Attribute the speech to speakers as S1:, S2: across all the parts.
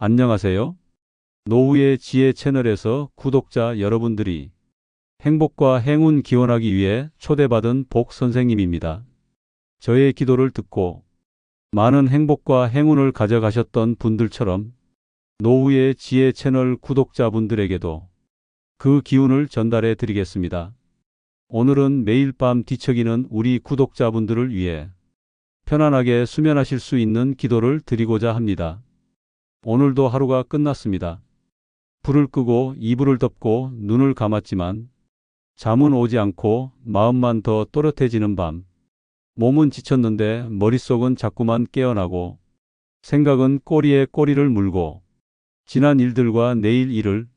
S1: 안녕하세요. 노후의 지혜 채널에서 구독자 여러분들이 행복과 행운 기원하기 위해 초대받은 복 선생님입니다. 저의 기도를 듣고 많은 행복과 행운을 가져가셨던 분들처럼 노후의 지혜 채널 구독자분들에게도 그 기운을 전달해 드리겠습니다. 오늘은 매일 밤 뒤척이는 우리 구독자분들을 위해 편안하게 수면하실 수 있는 기도를 드리고자 합니다. 오늘도 하루가 끝났습니다. 불을 끄고 이불을 덮고 눈을 감았지만 잠은 오지 않고 마음만 더 또렷해지는 밤. 몸은 지쳤는데 머릿속은 자꾸만 깨어나고 생각은 꼬리에 꼬리를 물고 지난 일들과 내일 일을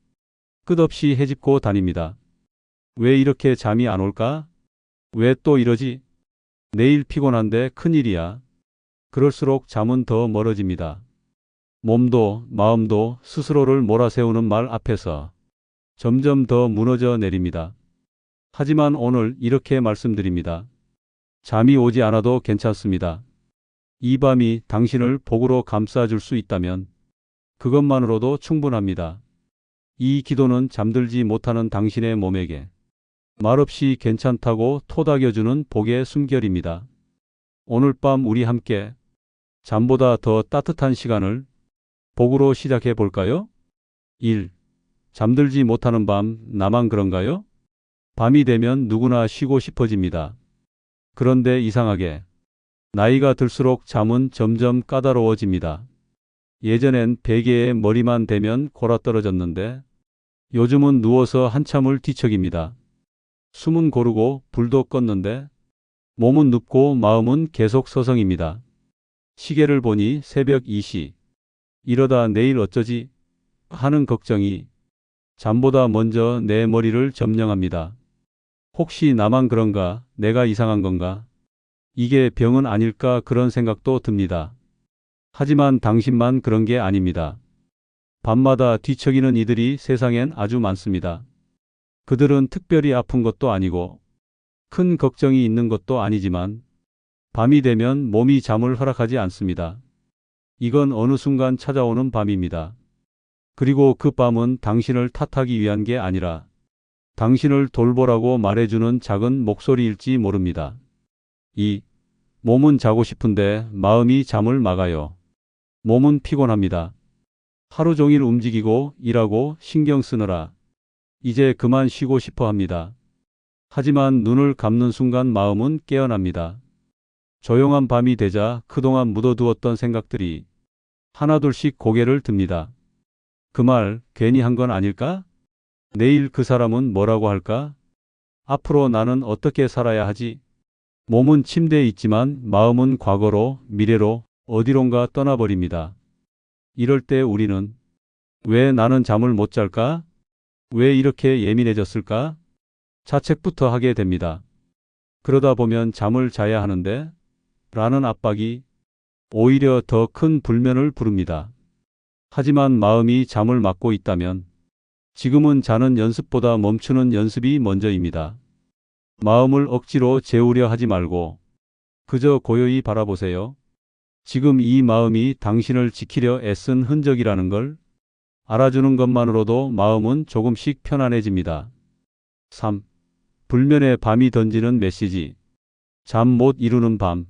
S1: 끝없이 헤집고 다닙니다. 왜 이렇게 잠이 안 올까? 왜 또 이러지? 내일 피곤한데 큰일이야. 그럴수록 잠은 더 멀어집니다. 몸도 마음도 스스로를 몰아세우는 말 앞에서 점점 더 무너져 내립니다. 하지만 오늘 이렇게 말씀드립니다. 잠이 오지 않아도 괜찮습니다. 이 밤이 당신을 복으로 감싸줄 수 있다면 그것만으로도 충분합니다. 이 기도는 잠들지 못하는 당신의 몸에게 말없이 괜찮다고 토닥여주는 복의 숨결입니다. 오늘 밤 우리 함께 잠보다 더 따뜻한 시간을 복으로 시작해 볼까요? 1. 잠들지 못하는 밤, 나만 그런가요? 밤이 되면 누구나 쉬고 싶어집니다. 그런데 이상하게 나이가 들수록 잠은 점점 까다로워집니다. 예전엔 베개에 머리만 대면 골아떨어졌는데 요즘은 누워서 한참을 뒤척입니다. 숨은 고르고 불도 껐는데 몸은 눕고 마음은 계속 서성입니다. 시계를 보니 새벽 2시. 이러다 내일 어쩌지? 하는 걱정이 잠보다 먼저 내 머리를 점령합니다. 혹시 나만 그런가? 내가 이상한 건가? 이게 병은 아닐까? 그런 생각도 듭니다. 하지만 당신만 그런 게 아닙니다. 밤마다 뒤척이는 이들이 세상엔 아주 많습니다. 그들은 특별히 아픈 것도 아니고 큰 걱정이 있는 것도 아니지만 밤이 되면 몸이 잠을 허락하지 않습니다. 이건 어느 순간 찾아오는 밤입니다. 그리고 그 밤은 당신을 탓하기 위한 게 아니라 당신을 돌보라고 말해주는 작은 목소리일지 모릅니다. 2. 몸은 자고 싶은데 마음이 잠을 막아요. 몸은 피곤합니다. 하루 종일 움직이고 일하고 신경 쓰느라 이제 그만 쉬고 싶어 합니다. 하지만 눈을 감는 순간 마음은 깨어납니다. 조용한 밤이 되자 그동안 묻어두었던 생각들이 하나둘씩 고개를 듭니다. 그 말 괜히 한 건 아닐까? 내일 그 사람은 뭐라고 할까? 앞으로 나는 어떻게 살아야 하지? 몸은 침대에 있지만 마음은 과거로, 미래로, 어디론가 떠나버립니다. 이럴 때 우리는 왜 나는 잠을 못 잘까? 왜 이렇게 예민해졌을까? 자책부터 하게 됩니다. 그러다 보면 잠을 자야 하는데 라는 압박이 오히려 더 큰 불면을 부릅니다. 하지만 마음이 잠을 막고 있다면 지금은 자는 연습보다 멈추는 연습이 먼저입니다. 마음을 억지로 재우려 하지 말고 그저 고요히 바라보세요. 지금 이 마음이 당신을 지키려 애쓴 흔적이라는 걸 알아주는 것만으로도 마음은 조금씩 편안해집니다. 3. 불면의 밤이 던지는 메시지. 잠 못 이루는 밤.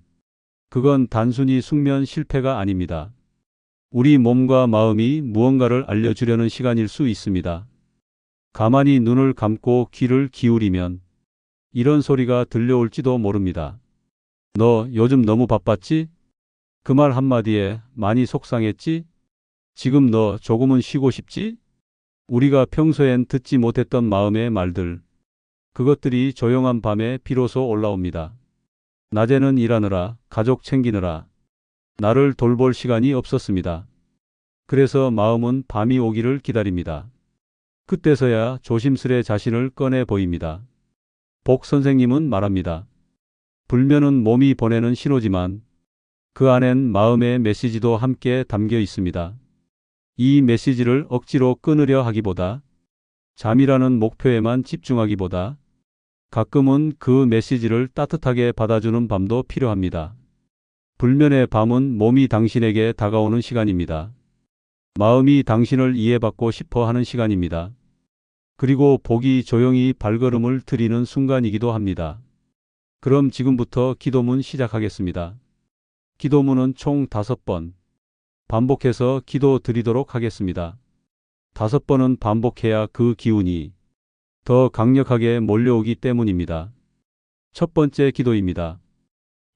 S1: 그건 단순히 숙면 실패가 아닙니다. 우리 몸과 마음이 무언가를 알려주려는 시간일 수 있습니다. 가만히 눈을 감고 귀를 기울이면 이런 소리가 들려올지도 모릅니다. 너 요즘 너무 바빴지? 그 말 한마디에 많이 속상했지? 지금 너 조금은 쉬고 싶지? 우리가 평소엔 듣지 못했던 마음의 말들. 그것들이 조용한 밤에 비로소 올라옵니다. 낮에는 일하느라, 가족 챙기느라 나를 돌볼 시간이 없었습니다. 그래서 마음은 밤이 오기를 기다립니다. 그때서야 조심스레 자신을 꺼내 보입니다. 복 선생님은 말합니다. 불면은 몸이 보내는 신호지만 그 안엔 마음의 메시지도 함께 담겨 있습니다. 이 메시지를 억지로 끊으려 하기보다 잠이라는 목표에만 집중하기보다 가끔은 그 메시지를 따뜻하게 받아주는 밤도 필요합니다. 불면의 밤은 몸이 당신에게 다가오는 시간입니다. 마음이 당신을 이해받고 싶어 하는 시간입니다. 그리고 복이 조용히 발걸음을 들이는 순간이기도 합니다. 그럼 지금부터 기도문 시작하겠습니다. 기도문은 총 5번 반복해서 기도 드리도록 하겠습니다. 5번은 반복해야 그 기운이 더 강력하게 몰려오기 때문입니다. 첫 번째 기도입니다.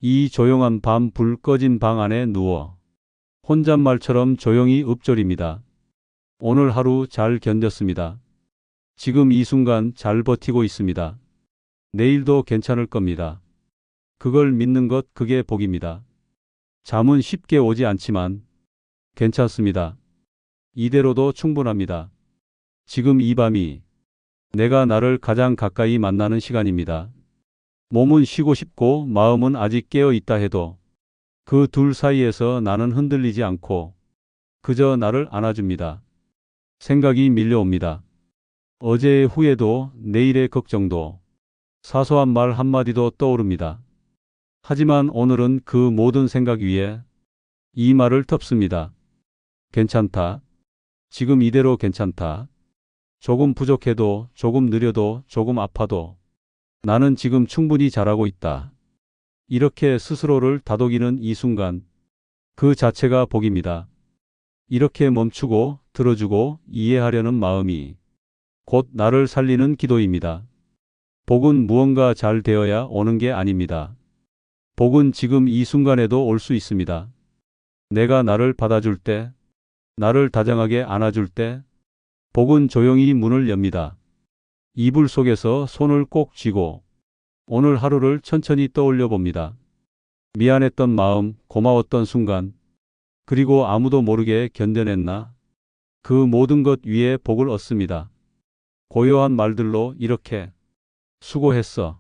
S1: 이 조용한 밤 불 꺼진 방 안에 누워 혼잣말처럼 조용히 읊조립니다. 오늘 하루 잘 견뎠습니다. 지금 이 순간 잘 버티고 있습니다. 내일도 괜찮을 겁니다. 그걸 믿는 것 그게 복입니다. 잠은 쉽게 오지 않지만 괜찮습니다. 이대로도 충분합니다. 지금 이 밤이 내가 나를 가장 가까이 만나는 시간입니다. 몸은 쉬고 싶고 마음은 아직 깨어 있다 해도 그 둘 사이에서 나는 흔들리지 않고 그저 나를 안아줍니다. 생각이 밀려옵니다. 어제의 후회도 내일의 걱정도 사소한 말 한마디도 떠오릅니다. 하지만 오늘은 그 모든 생각 위에 이 말을 덮습니다. 괜찮다. 지금 이대로 괜찮다. 조금 부족해도, 조금 느려도, 조금 아파도 나는 지금 충분히 잘하고 있다. 이렇게 스스로를 다독이는 이 순간, 그 자체가 복입니다. 이렇게 멈추고 들어주고 이해하려는 마음이 곧 나를 살리는 기도입니다. 복은 무언가 잘 되어야 오는 게 아닙니다. 복은 지금 이 순간에도 올 수 있습니다. 내가 나를 받아줄 때, 나를 다정하게 안아줄 때, 복은 조용히 문을 엽니다. 이불 속에서 손을 꼭 쥐고 오늘 하루를 천천히 떠올려 봅니다. 미안했던 마음, 고마웠던 순간, 그리고 아무도 모르게 견뎌냈나? 그 모든 것 위에 복을 얻습니다. 고요한 말들로 이렇게 수고했어.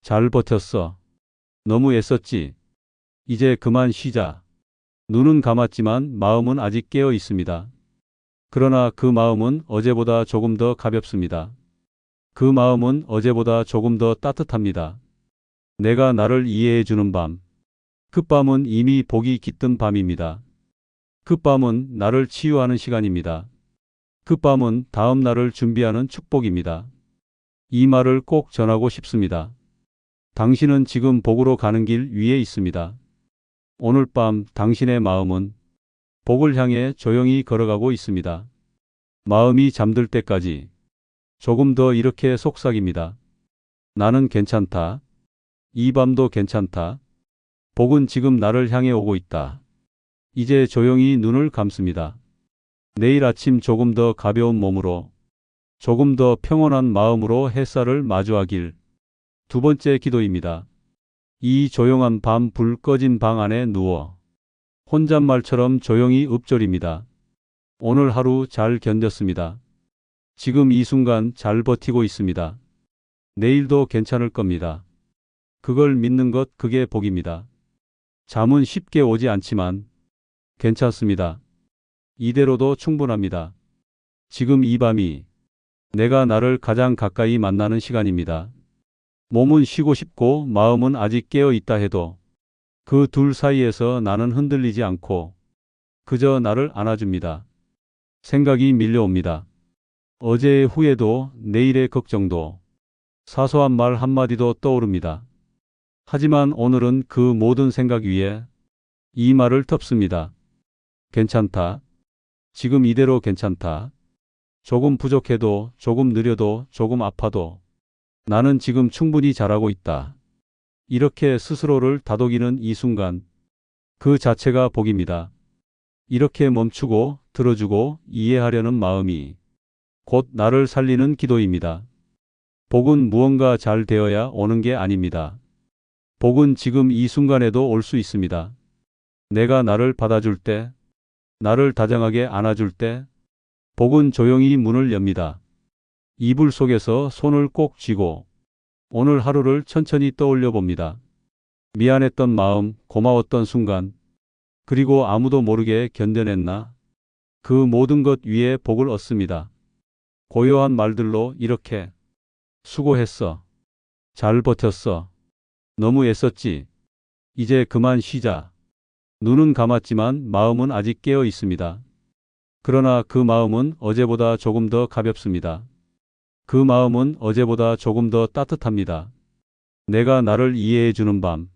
S1: 잘 버텼어. 너무 애썼지. 이제 그만 쉬자. 눈은 감았지만 마음은 아직 깨어 있습니다. 그러나 그 마음은 어제보다 조금 더 가볍습니다. 그 마음은 어제보다 조금 더 따뜻합니다. 내가 나를 이해해 주는 밤. 그 밤은 이미 복이 깃든 밤입니다. 그 밤은 나를 치유하는 시간입니다. 그 밤은 다음 날을 준비하는 축복입니다. 이 말을 꼭 전하고 싶습니다. 당신은 지금 복으로 가는 길 위에 있습니다. 오늘 밤 당신의 마음은 복을 향해 조용히 걸어가고 있습니다. 마음이 잠들 때까지 조금 더 이렇게 속삭입니다. 나는 괜찮다. 이 밤도 괜찮다. 복은 지금 나를 향해 오고 있다. 이제 조용히 눈을 감습니다. 내일 아침 조금 더 가벼운 몸으로, 조금 더 평온한 마음으로 햇살을 마주하길. 두 번째 기도입니다. 이 조용한 밤 불 꺼진 방 안에 누워 혼잣말처럼 조용히 읊조립니다. 오늘 하루 잘 견뎠습니다. 지금 이 순간 잘 버티고 있습니다. 내일도 괜찮을 겁니다. 그걸 믿는 것 그게 복입니다. 잠은 쉽게 오지 않지만 괜찮습니다. 이대로도 충분합니다. 지금 이 밤이 내가 나를 가장 가까이 만나는 시간입니다. 몸은 쉬고 싶고 마음은 아직 깨어 있다 해도 그 둘 사이에서 나는 흔들리지 않고 그저 나를 안아줍니다. 생각이 밀려옵니다. 어제의 후회도 내일의 걱정도 사소한 말 한마디도 떠오릅니다. 하지만 오늘은 그 모든 생각 위에 이 말을 덮습니다. 괜찮다. 지금 이대로 괜찮다. 조금 부족해도, 조금 느려도, 조금 아파도 나는 지금 충분히 잘하고 있다. 이렇게 스스로를 다독이는 이 순간, 그 자체가 복입니다. 이렇게 멈추고 들어주고 이해하려는 마음이 곧 나를 살리는 기도입니다. 복은 무언가 잘 되어야 오는 게 아닙니다. 복은 지금 이 순간에도 올 수 있습니다. 내가 나를 받아줄 때, 나를 다정하게 안아줄 때, 복은 조용히 문을 엽니다. 이불 속에서 손을 꼭 쥐고 오늘 하루를 천천히 떠올려 봅니다. 미안했던 마음, 고마웠던 순간, 그리고 아무도 모르게 견뎌냈나? 그 모든 것 위에 복을 얻습니다. 고요한 말들로 이렇게 수고했어. 잘 버텼어. 너무 애썼지. 이제 그만 쉬자. 눈은 감았지만 마음은 아직 깨어 있습니다. 그러나 그 마음은 어제보다 조금 더 가볍습니다. 그 마음은 어제보다 조금 더 따뜻합니다. 내가 나를 이해해 주는 밤.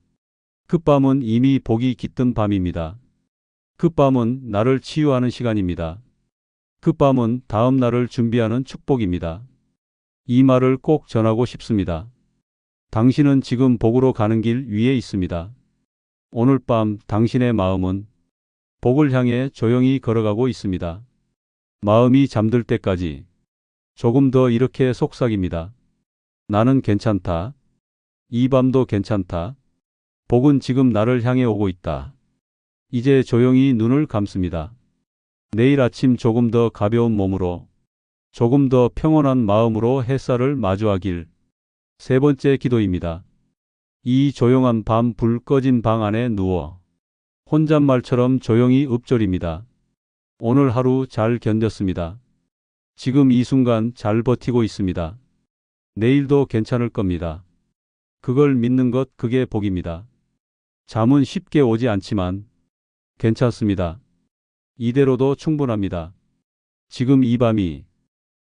S1: 그 밤은 이미 복이 깃든 밤입니다. 그 밤은 나를 치유하는 시간입니다. 그 밤은 다음 날을 준비하는 축복입니다. 이 말을 꼭 전하고 싶습니다. 당신은 지금 복으로 가는 길 위에 있습니다. 오늘 밤 당신의 마음은 복을 향해 조용히 걸어가고 있습니다. 마음이 잠들 때까지 조금 더 이렇게 속삭입니다. 나는 괜찮다. 이 밤도 괜찮다. 복은 지금 나를 향해 오고 있다. 이제 조용히 눈을 감습니다. 내일 아침 조금 더 가벼운 몸으로, 조금 더 평온한 마음으로 햇살을 마주하길. 세 번째 기도입니다. 이 조용한 밤 불 꺼진 방 안에 누워 혼잣말처럼 조용히 읊조립니다. 오늘 하루 잘 견뎠습니다. 지금 이 순간 잘 버티고 있습니다. 내일도 괜찮을 겁니다. 그걸 믿는 것, 그게 복입니다. 잠은 쉽게 오지 않지만 괜찮습니다. 이대로도 충분합니다. 지금 이 밤이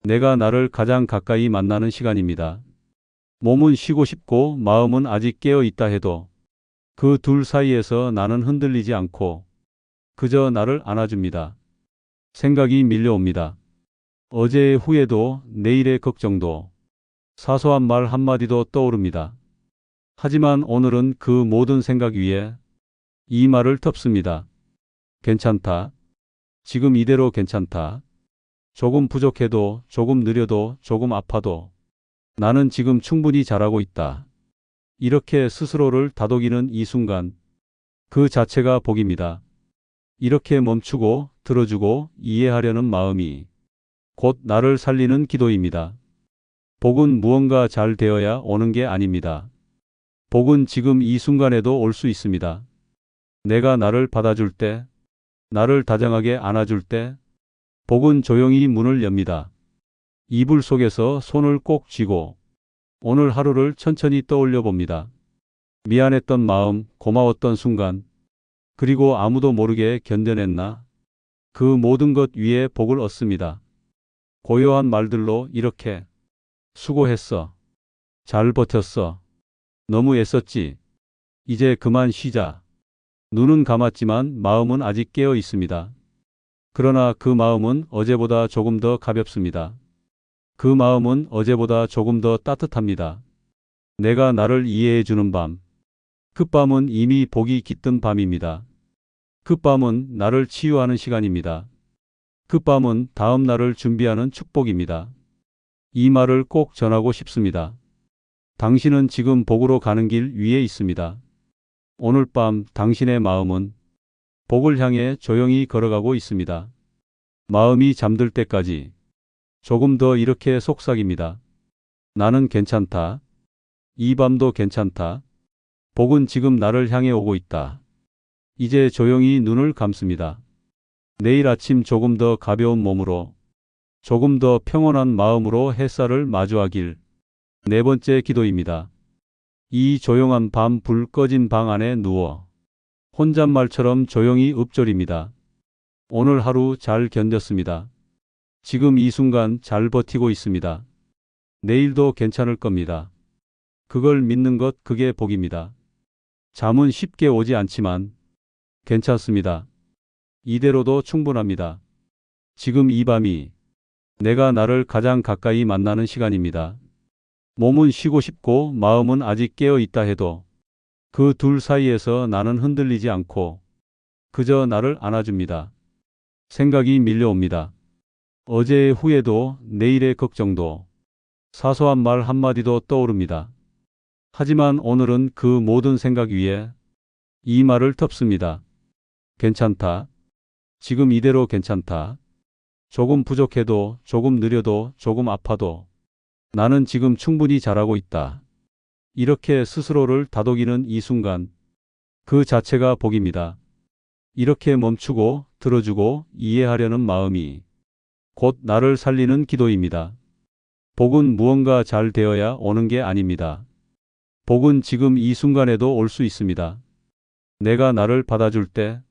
S1: 내가 나를 가장 가까이 만나는 시간입니다. 몸은 쉬고 싶고 마음은 아직 깨어 있다 해도 그 둘 사이에서 나는 흔들리지 않고 그저 나를 안아줍니다. 생각이 밀려옵니다. 어제의 후회도 내일의 걱정도 사소한 말 한마디도 떠오릅니다. 하지만 오늘은 그 모든 생각 위에 이 말을 덮습니다. 괜찮다. 지금 이대로 괜찮다. 조금 부족해도, 조금 느려도, 조금 아파도 나는 지금 충분히 잘하고 있다. 이렇게 스스로를 다독이는 이 순간, 그 자체가 복입니다. 이렇게 멈추고 들어주고 이해하려는 마음이 곧 나를 살리는 기도입니다. 복은 무언가 잘 되어야 오는 게 아닙니다. 복은 지금 이 순간에도 올 수 있습니다. 내가 나를 받아줄 때, 나를 다정하게 안아줄 때, 복은 조용히 문을 엽니다. 이불 속에서 손을 꼭 쥐고 오늘 하루를 천천히 떠올려 봅니다. 미안했던 마음, 고마웠던 순간, 그리고 아무도 모르게 견뎌냈나? 그 모든 것 위에 복을 얻습니다. 고요한 말들로 이렇게 수고했어. 잘 버텼어. 너무 애썼지. 이제 그만 쉬자. 눈은 감았지만 마음은 아직 깨어 있습니다. 그러나 그 마음은 어제보다 조금 더 가볍습니다. 그 마음은 어제보다 조금 더 따뜻합니다. 내가 나를 이해해 주는 밤. 그 밤은 이미 복이 깃든 밤입니다. 그 밤은 나를 치유하는 시간입니다. 그 밤은 다음 날을 준비하는 축복입니다. 이 말을 꼭 전하고 싶습니다. 당신은 지금 복으로 가는 길 위에 있습니다. 오늘 밤 당신의 마음은 복을 향해 조용히 걸어가고 있습니다. 마음이 잠들 때까지 조금 더 이렇게 속삭입니다. 나는 괜찮다. 이 밤도 괜찮다. 복은 지금 나를 향해 오고 있다. 이제 조용히 눈을 감습니다. 내일 아침 조금 더 가벼운 몸으로, 조금 더 평온한 마음으로 햇살을 마주하길. 네 번째 기도입니다. 이 조용한 밤 불 꺼진 방 안에 누워 혼잣말처럼 조용히 읊조립니다. 오늘 하루 잘 견뎠습니다. 지금 이 순간 잘 버티고 있습니다. 내일도 괜찮을 겁니다. 그걸 믿는 것, 그게 복입니다. 잠은 쉽게 오지 않지만 괜찮습니다. 이대로도 충분합니다. 지금 이 밤이 내가 나를 가장 가까이 만나는 시간입니다. 몸은 쉬고 싶고 마음은 아직 깨어 있다 해도 그 둘 사이에서 나는 흔들리지 않고 그저 나를 안아줍니다. 생각이 밀려옵니다. 어제의 후회도 내일의 걱정도 사소한 말 한마디도 떠오릅니다. 하지만 오늘은 그 모든 생각 위에 이 말을 덮습니다. 괜찮다. 지금 이대로 괜찮다. 조금 부족해도, 조금 느려도, 조금 아파도 나는 지금 충분히 잘하고 있다. 이렇게 스스로를 다독이는 이 순간, 그 자체가 복입니다. 이렇게 멈추고 들어주고 이해하려는 마음이 곧 나를 살리는 기도입니다. 복은 무언가 잘 되어야 오는 게 아닙니다. 복은 지금 이 순간에도 올 수 있습니다. 내가 나를 받아줄 때,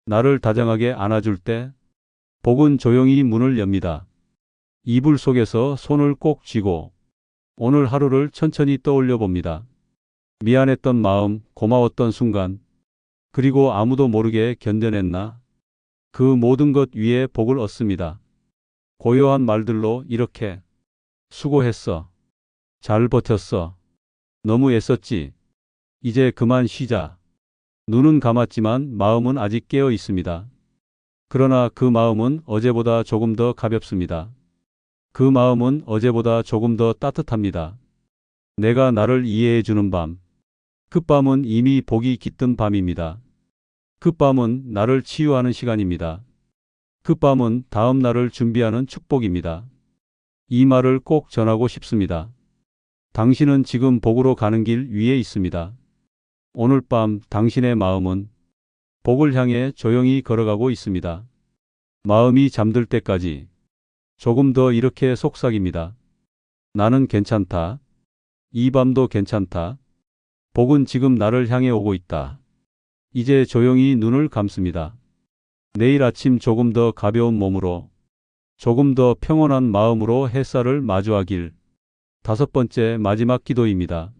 S1: 나를 다정하게 안아줄 때, 복은 조용히 문을 엽니다. 이불 속에서 손을 꼭 쥐고 오늘 하루를 천천히 떠올려 봅니다. 미안했던 마음, 고마웠던 순간, 그리고 아무도 모르게 견뎌냈나? 그 모든 것 위에 복을 얻습니다. 고요한 말들로 이렇게 수고했어. 잘 버텼어. 너무 애썼지. 이제 그만 쉬자. 눈은 감았지만 마음은 아직 깨어 있습니다. 그러나 그 마음은 어제보다 조금 더 가볍습니다. 그 마음은 어제보다 조금 더 따뜻합니다. 내가 나를 이해해 주는 밤. 그 밤은 이미 복이 깃든 밤입니다. 그 밤은 나를 치유하는 시간입니다. 그 밤은 다음 날을 준비하는 축복입니다. 이 말을 꼭 전하고 싶습니다. 당신은 지금 복으로 가는 길 위에 있습니다. 오늘 밤 당신의 마음은 복을 향해 조용히 걸어가고 있습니다. 마음이 잠들 때까지 조금 더 이렇게 속삭입니다. 나는 괜찮다. 이 밤도 괜찮다. 복은 지금 나를 향해 오고 있다. 이제 조용히 눈을 감습니다. 내일 아침 조금 더 가벼운 몸으로, 조금 더 평온한 마음으로 햇살을 마주하길. 5번째 마지막 기도입니다.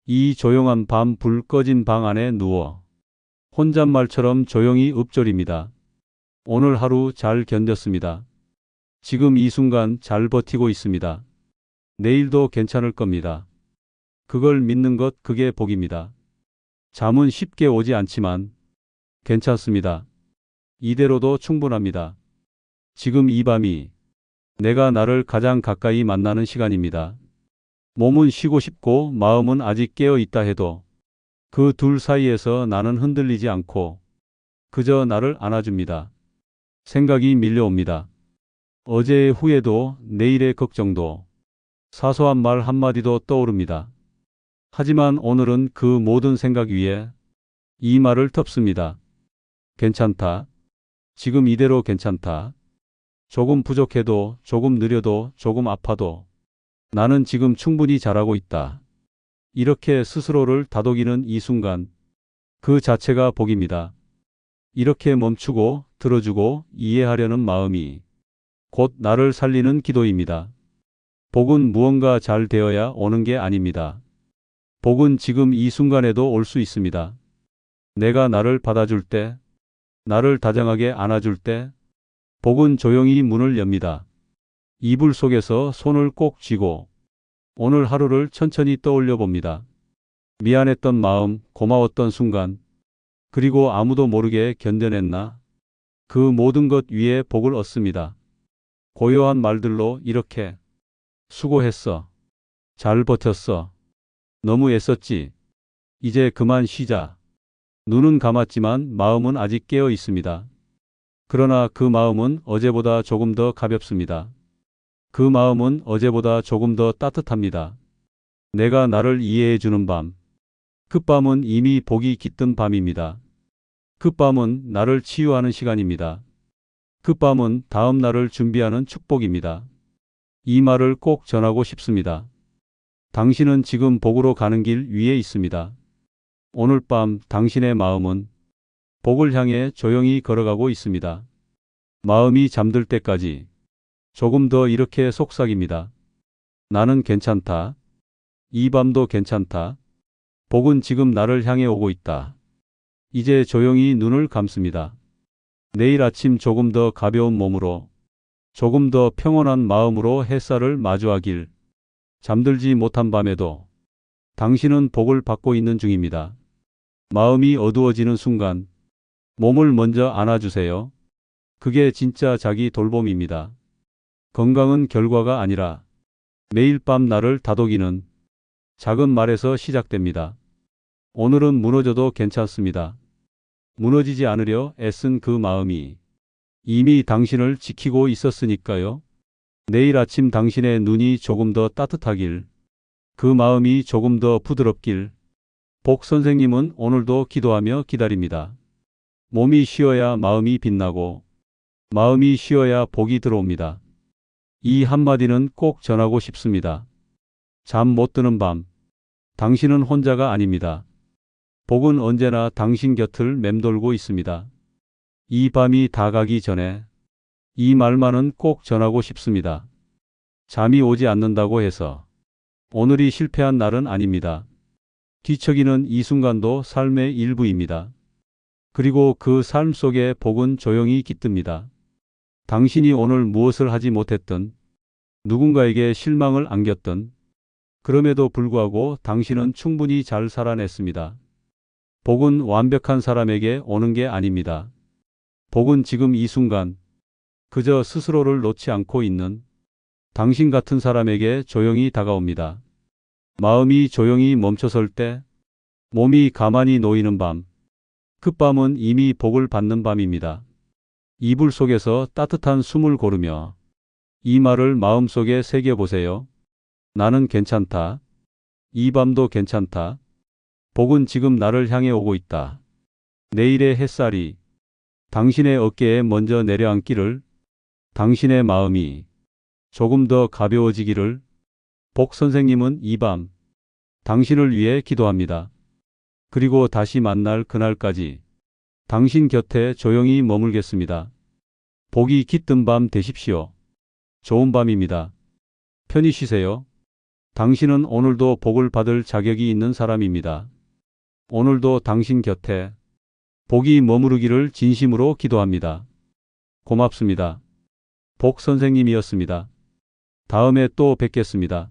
S1: 이 조용한 밤 불 꺼진 방 안에 누워 혼잣말처럼 조용히 읊조립니다. 오늘 하루 잘 견뎠습니다. 지금 이 순간 잘 버티고 있습니다. 내일도 괜찮을 겁니다. 그걸 믿는 것, 그게 복입니다. 잠은 쉽게 오지 않지만 괜찮습니다. 이대로도 충분합니다. 지금 이 밤이 내가 나를 가장 가까이 만나는 시간입니다. 몸은 쉬고 싶고 마음은 아직 깨어 있다 해도 그 둘 사이에서 나는 흔들리지 않고 그저 나를 안아줍니다. 생각이 밀려옵니다. 어제의 후회도 내일의 걱정도 사소한 말 한마디도 떠오릅니다. 하지만 오늘은 그 모든 생각 위에 이 말을 덮습니다. 괜찮다. 지금 이대로 괜찮다. 조금 부족해도, 조금 느려도, 조금 아파도 나는 지금 충분히 잘하고 있다. 이렇게 스스로를 다독이는 이 순간, 그 자체가 복입니다. 이렇게 멈추고 들어주고 이해하려는 마음이 곧 나를 살리는 기도입니다. 복은 무언가 잘 되어야 오는 게 아닙니다. 복은 지금 이 순간에도 올 수 있습니다. 내가 나를 받아줄 때, 나를 다정하게 안아줄 때, 복은 조용히 문을 엽니다. 이불 속에서 손을 꼭 쥐고 오늘 하루를 천천히 떠올려 봅니다. 미안했던 마음, 고마웠던 순간, 그리고 아무도 모르게 견뎌냈나? 그 모든 것 위에 복을 얻습니다. 고요한 말들로 이렇게 수고했어. 잘 버텼어. 너무 애썼지. 이제 그만 쉬자. 눈은 감았지만 마음은 아직 깨어 있습니다. 그러나 그 마음은 어제보다 조금 더 가볍습니다. 그 마음은 어제보다 조금 더 따뜻합니다. 내가 나를 이해해 주는 밤. 그 밤은 이미 복이 깃든 밤입니다. 그 밤은 나를 치유하는 시간입니다. 그 밤은 다음 날을 준비하는 축복입니다. 이 말을 꼭 전하고 싶습니다. 당신은 지금 복으로 가는 길 위에 있습니다. 오늘 밤 당신의 마음은 복을 향해 조용히 걸어가고 있습니다. 마음이 잠들 때까지 조금 더 이렇게 속삭입니다. 나는 괜찮다. 이 밤도 괜찮다. 복은 지금 나를 향해 오고 있다. 이제 조용히 눈을 감습니다. 내일 아침 조금 더 가벼운 몸으로, 조금 더 평온한 마음으로 햇살을 마주하길. 잠들지 못한 밤에도 당신은 복을 받고 있는 중입니다. 마음이 어두워지는 순간 몸을 먼저 안아주세요. 그게 진짜 자기 돌봄입니다. 건강은 결과가 아니라 매일 밤 나를 다독이는 작은 말에서 시작됩니다. 오늘은 무너져도 괜찮습니다. 무너지지 않으려 애쓴 그 마음이 이미 당신을 지키고 있었으니까요. 내일 아침 당신의 눈이 조금 더 따뜻하길, 그 마음이 조금 더 부드럽길. 복 선생님은 오늘도 기도하며 기다립니다. 몸이 쉬어야 마음이 빛나고 마음이 쉬어야 복이 들어옵니다. 이 한마디는 꼭 전하고 싶습니다. 잠 못 드는 밤, 당신은 혼자가 아닙니다. 복은 언제나 당신 곁을 맴돌고 있습니다. 이 밤이 다 가기 전에 이 말만은 꼭 전하고 싶습니다. 잠이 오지 않는다고 해서 오늘이 실패한 날은 아닙니다. 뒤척이는 이 순간도 삶의 일부입니다. 그리고 그 삶 속에 복은 조용히 깃듭니다. 당신이 오늘 무엇을 하지 못했든 누군가에게 실망을 안겼든 그럼에도 불구하고 당신은 충분히 잘 살아냈습니다. 복은 완벽한 사람에게 오는 게 아닙니다. 복은 지금 이 순간 그저 스스로를 놓지 않고 있는 당신 같은 사람에게 조용히 다가옵니다. 마음이 조용히 멈춰설 때, 몸이 가만히 놓이는 밤, 그 밤은 이미 복을 받는 밤입니다. 이불 속에서 따뜻한 숨을 고르며 이 말을 마음속에 새겨보세요. 나는 괜찮다. 이 밤도 괜찮다. 복은 지금 나를 향해 오고 있다. 내일의 햇살이 당신의 어깨에 먼저 내려앉기를, 당신의 마음이 조금 더 가벼워지기를. 복 선생님은 이 밤 당신을 위해 기도합니다. 그리고 다시 만날 그날까지 당신 곁에 조용히 머물겠습니다. 복이 깃든 밤 되십시오. 좋은 밤입니다. 편히 쉬세요. 당신은 오늘도 복을 받을 자격이 있는 사람입니다. 오늘도 당신 곁에 복이 머무르기를 진심으로 기도합니다. 고맙습니다. 복 선생님이었습니다. 다음에 또 뵙겠습니다.